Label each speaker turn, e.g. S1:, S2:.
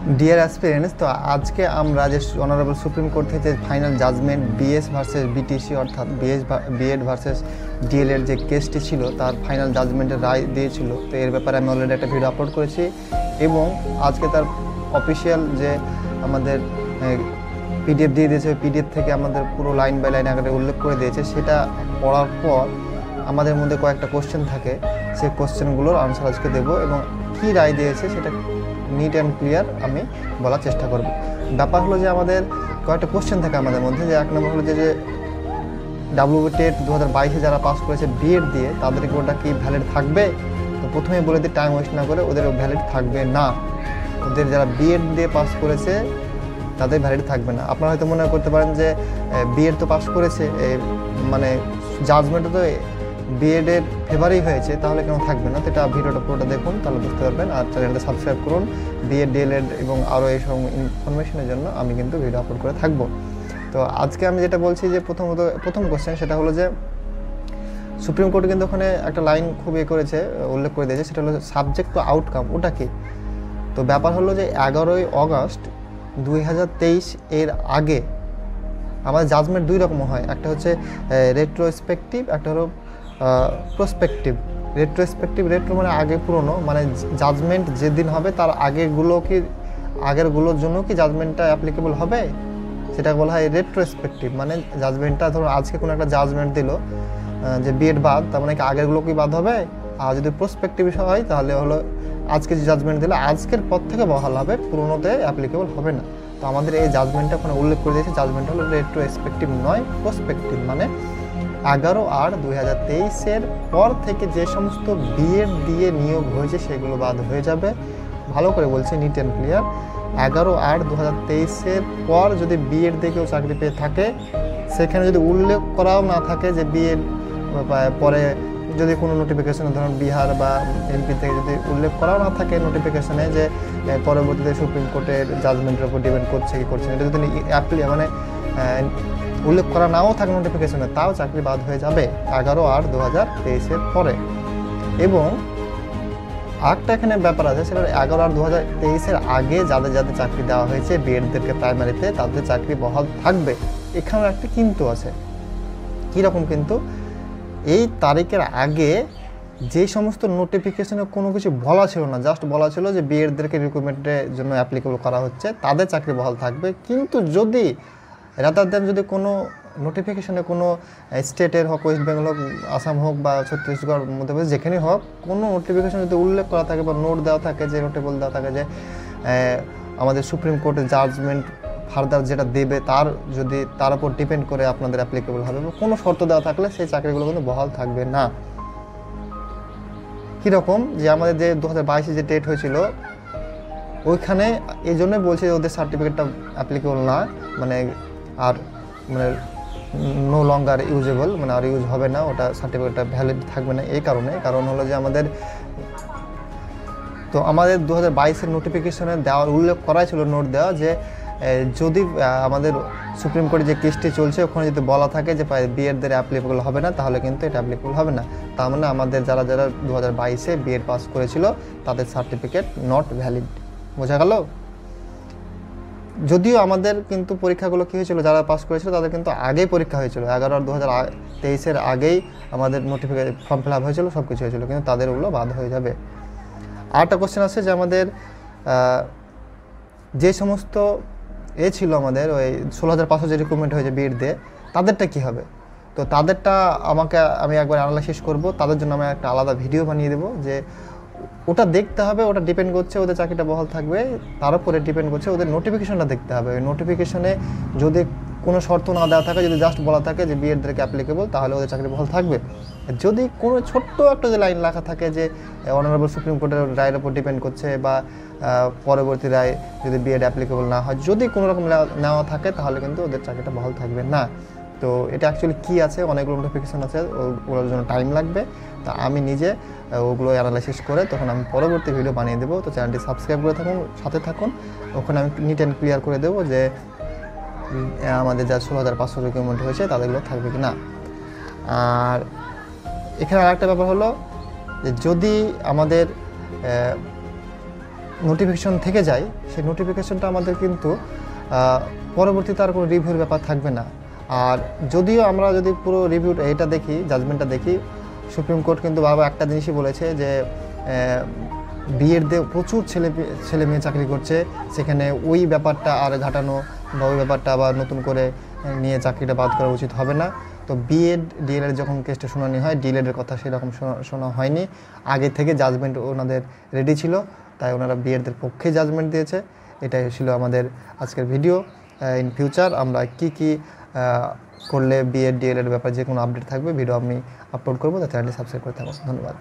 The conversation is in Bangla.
S1: ডিয়ার অ্যাসপিরেন্টস, তো আজকে আমরা যে অনারেবল সুপ্রিম কোর্ট থেকে final judgement BS versus BTC অর্থাৎ বিএড ভার্সেস ডিএলএড যে কেসটি ছিল তার ফাইনাল জাজমেন্টের রায় দিয়েছিল। তো এর ব্যাপারে আমি অলরেডি একটা ভিডিও আপলোড করেছি এবং আজকে তার অফিসিয়াল যে আমাদের পিডিএফ দিয়ে দিয়েছে, পিডিএফ থেকে আমাদের পুরো লাইন বাই লাইন আকারে উল্লেখ করে দিয়েছে। সেটা পড়ার পর আমাদের মধ্যে কয়েকটা কোশ্চেন থাকে, সেই কোশ্চেনগুলোর আনসার আজকে দেবো এবং কী রায় দিয়েছে সেটা নিট অ্যান্ড ক্লিয়ার আমি বলার চেষ্টা করব। ব্যাপার হলো যে আমাদের কয়েকটা কোশ্চেন থাকে আমাদের মধ্যে, যে এক নম্বর হলো যে WBTET 2022-এ যারা পাস করেছে বিএড দিয়ে তাদেরকে ওটা কি ভ্যালিড থাকবে। তো প্রথমেই বলে দিই, টাইম ওয়েস্ট না করে, ওদের ভ্যালিড থাকবে না। ওদের যারা বিএড দিয়ে পাস করেছে তাদের ভ্যালিড থাকবে না। আপনারা হয়তো মনে করতে পারেন যে বিএড তো পাস করেছে, মানে জাজমেন্টে তো বিএডের ফেভারেই হয়েছে, তাহলে কেন থাকবে না। তো এটা ভিডিওটা পুরোটা দেখুন, তাহলে বুঝতে পারবেন। আর চ্যানেলটা সাবস্ক্রাইব করুন। বিএড ডিএলএড এবং আরও এইসব ইনফরমেশনের জন্য আমি কিন্তু ভিডিও আপলোড করে থাকবো। তো আজকে আমি যেটা বলছি যে প্রথম কোশ্চেন সেটা হলো যে সুপ্রিম কোর্টে কিন্তু ওখানে একটা লাইন খুব করেছে, উল্লেখ করে দিয়েছে, সেটা হলো সাবজেক্ট টু আউটকাম। ওটা কি? তো ব্যাপার হলো যে 11ই অগাস্ট 2023 এর আগে আমাদের জাজমেন্ট দুই রকম হয়, একটা হচ্ছে রেট্রোস্পেক্টিভ, একটা হলো প্রসপেক্টিভ। রেট্রো মানে আগে পুরনো, মানে জাজমেন্ট যেদিন হবে তার আগেরগুলোর জন্য কি জাজমেন্টটা অ্যাপ্লিকেবল হবে, সেটা বলা হয় রেট্রোস্পেক্টিভ। মানে জাজমেন্টটা ধরুন আজকে কোনো একটা জাজমেন্ট দিল যে বিএড বাদ, তার মানে কি আগেরগুলো কি বাদ হবে। আর যদি প্রসপেক্টিভ হয় তাহলে হলো আজকে যে জাজমেন্ট দিলে আজকের পর থেকে বহাল হবে, পুরোনোতে অ্যাপ্লিকেবল হবে না। তো আমাদের এই জাজমেন্টটা ওখানে উল্লেখ করে দিয়েছে, জাজমেন্ট হলো রেট্রোস্পেক্টিভ নয়, প্রসপেক্টিভ। মানে 11/8/2023-এর পর থেকে যে সমস্ত বিএড দিয়ে নিয়োগ হয়েছে সেগুলো বাদ হয়ে যাবে। ভালো করে বলছি, নিট অ্যান্ড ক্লিয়ার। 11/8/2023-এর পর যদি বিএড দিয়ে কেউ চাকরি পেয়ে থাকে, সেখানে যদি উল্লেখ করাও না থাকে যে বিএড পরে যদি কোনো নোটিফিকেশনে ধরুন বিহার বা এমপি থেকে যদি উল্লেখ করাও না থাকে নোটিফিকেশনে যে পরবর্তীতে সুপ্রিম কোর্টের জাজমেন্টের উপর ডিপেন্ড করছে কি করছে, এটা যদি মানে উল্লেখ করা নাও থাকে নোটিফিকেশনে, তাও চাকরি বাদ হয়ে যাবে 11/8/2023-এর পরে। এবং আরেকটা এখানে ব্যাপার আছে, সেটা 11/8/2023-এর আগে যাদের যাদের চাকরি দেওয়া হয়েছে বিএডদেরকে প্রাইমারিতে, তাদের চাকরি বহাল থাকবে। এখানেও একটা কিন্তু আছে। কীরকম কিন্তু? এই তারিখের আগে যে সমস্ত নোটিফিকেশনে কোনো কিছু বলা ছিল না, জাস্ট বলা ছিল যে বিএডদেরকে রিক্রুটমেন্টের জন্য অ্যাপ্লিকেবল করা হচ্ছে, তাদের চাকরি বহাল থাকবে। কিন্তু যদি রাদার দেন যদি কোনো নোটিফিকেশনে কোনো স্টেটের হোক, ওয়েস্ট বেঙ্গল হোক, আসাম হোক বা ছত্তিশগড় মধ্যপ্রদেশ যেখানেই হোক, কোনো নোটিফিকেশন যদি উল্লেখ করা থাকে বা নোট দেওয়া থাকে, যে নোটেবল দেওয়া থাকে যে আমাদের সুপ্রিম কোর্টের জাজমেন্ট ফার্দার যেটা দেবে তার উপর ডিপেন্ড করে আপনাদের অ্যাপ্লিকেবল হবে, কোনো শর্ত দেওয়া থাকলে সেই চাকরিগুলো কিন্তু বহাল থাকবে না। কীরকম? যে আমাদের যে 2022-এ যে ডেট হয়েছিল ওইখানে এই জন্যই বলছে যে ওদের সার্টিফিকেটটা অ্যাপ্লিকেবল না, মানে আর মানে নো লঙ্গার ইউজেবল, মানে আর ইউজ হবে না, ওটা সার্টিফিকেটটা ভ্যালিড থাকবে না। এই কারণ হলো যে আমাদের 2022-এর নোটিফিকেশনে দেওয়ার উল্লেখ করাই ছিল, নোট দেওয়া, যে যদি আমাদের সুপ্রিম কোর্টে যে কেসটি চলছে ওখানে যদি বলা থাকে যে বিএডদের অ্যাপ্লিকেবল হবে না, তাহলে কিন্তু এটা অ্যাপ্লিকেবল হবে না। তার মানে আমাদের যারা 2022-এ বিএড পাস করেছিল তাদের সার্টিফিকেট নট ভ্যালিড। বোঝা গেল? যদিও আমাদের কিন্তু পরীক্ষাগুলো কী হয়েছিল, যারা পাস করেছিল তাদের কিন্তু আগেই পরীক্ষা হয়েছিল, 11/2023-এর আগেই আমাদের ফর্ম ফিল আপ হয়েছিল, সব কিছু হয়েছিল, কিন্তু তাদের ওগুলো বাদ হয়ে যাবে। আরেকটা কোশ্চেন আছে যে আমাদের যে সমস্ত ছিল আমাদের ওই 16,500 যে রিক্রুটমেন্ট হয়েছে বিএড দিয়ে, তাদেরটা কী হবে? তো তাদেরটা আমি একবার অ্যানালাইসিস করব, তাদের জন্য আমি একটা আলাদা ভিডিও বানিয়ে দেবো। যে ওটা দেখতে হবে, ওটা ডিপেন্ড করছে ওদের চাকরিটা বহাল থাকবে, তার উপরে ডিপেন্ড করছে ওদের নোটিফিকেশনটা দেখতে হবে। ওই নোটিফিকেশনে যদি কোনো শর্ত না দেওয়া থাকে, যদি জাস্ট বলা থাকে যে বিএডদেরকে অ্যাপ্লিকেবল, তাহলে ওদের চাকরি বহাল থাকবে। যদি কোনো ছোট্ট একটা যে লাইন লেখা থাকে যে অনারেবল সুপ্রিম কোর্টের রায়ের উপর ডিপেন্ড করছে বা পরবর্তী রায় যদি বিএড অ্যাপ্লিকেবল না হয়, যদি কোনো রকম নেওয়া থাকে, তাহলে কিন্তু ওদের চাকরিটা বহাল থাকবে না। তো এটা অ্যাকচুয়ালি কী আছে, অনেকগুলো নোটিফিকেশন আছে, ওগুলোর জন্য টাইম লাগবে। তা আমি নিজে ওগুলো অ্যানালাইসিস করে তখন আমি পরবর্তী ভিডিও বানিয়ে দেবো। তো চ্যানেলটি সাবস্ক্রাইব করে থাকুন, সাথে থাকুন। ওখানে আমি নিট অ্যান্ড ক্লিয়ার করে দেবো যে আমাদের যা 16,500 রিক্রুটমেন্ট হয়েছে তাদেরগুলো থাকবে কি না। আর এখানে আরেকটা ব্যাপার হলো যে যদি আমাদের নোটিফিকেশন থেকে যায়, সেই নোটিফিকেশনটা আমাদের কিন্তু পরবর্তীতে আর কোনো রিভিউর ব্যাপার থাকবে না। আর যদিও আমরা যদি পুরো রিভিউ এটা দেখি, জাজমেন্টটা দেখি, সুপ্রিম কোর্ট কিন্তু বারবার একটা জিনিসই বলেছে যে বিএড দিয়ে প্রচুর ছেলে মেয়ে চাকরি করছে, সেখানে ওই ব্যাপারটা আর ঘাটানো বা ওই ব্যাপারটা আবার নতুন করে নিয়ে চাকরিটা বাদ করা উচিত হবে না। তো বিএড ডিএলএড যখন কেসটা শুনানি হয়, ডিএলএডের কথা সেরকম শোনা হয়নি, আগে থেকে জাজমেন্ট ওনাদের রেডি ছিল, তাই ওনারা বিএডদের পক্ষে জাজমেন্ট দিয়েছে। এটাই ছিল আমাদের আজকের ভিডিও। ইন ফিউচার আমরা কি করলে বিএড ডিএলএড ব্যাপারে যে কোনো আপডেট থাকবে ভিডিও আমি আপলোড করবো, তাই চ্যানেলটি সাবস্ক্রাইব করে থাকবো। ধন্যবাদ।